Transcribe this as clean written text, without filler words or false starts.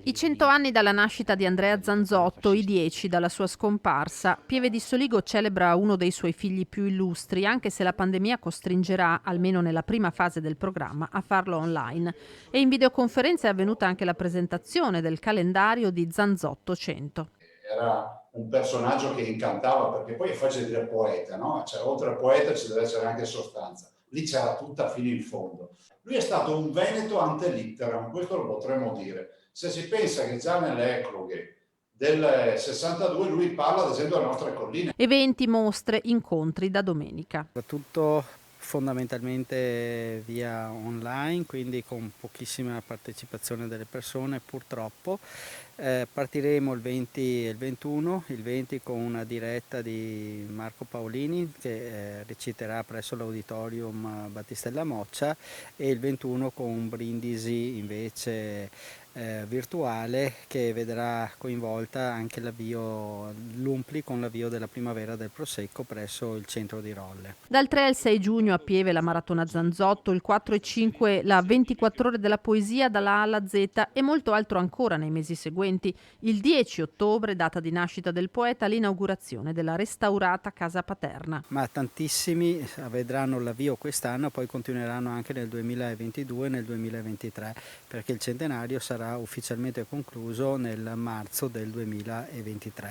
I 100 anni dalla nascita di Andrea Zanzotto, i 10 dalla sua scomparsa. Pieve di Soligo celebra uno dei suoi figli più illustri, anche se la pandemia costringerà, almeno nella prima fase del programma, a farlo online. E in videoconferenza è avvenuta anche la presentazione del calendario di Zanzotto 100. Era un personaggio che incantava, perché poi è facile dire poeta, no? Cioè, oltre al poeta ci deve essere anche sostanza. Lì c'era tutta fino in fondo. Lui è stato un Veneto ante litteram, questo lo potremmo dire. Se si pensa che già nelle Ecloghe del 62 lui parla ad esempio delle nostre colline. Eventi, mostre, incontri da domenica. Tutto fondamentalmente via online, quindi con pochissima partecipazione delle persone purtroppo. Partiremo il 20 e il 21, il 20 con una diretta di Marco Paolini che reciterà presso l'Auditorium Battistella Moccia, e il 21 con un brindisi invece virtuale che vedrà coinvolta anche l'Umpli con l'avvio della primavera del Prosecco presso il centro di Rolle. Dal 3 al 6 giugno a Pieve la Maratona Zanzotto, il 4 e 5 la 24 ore della poesia dalla A alla Z e molto altro ancora nei mesi seguenti. Il 10 ottobre, data di nascita del poeta, l'inaugurazione della restaurata casa paterna. Ma tantissimi vedranno l'avvio quest'anno, poi continueranno anche nel 2022 e nel 2023, perché il centenario sarà ufficialmente concluso nel marzo del 2023.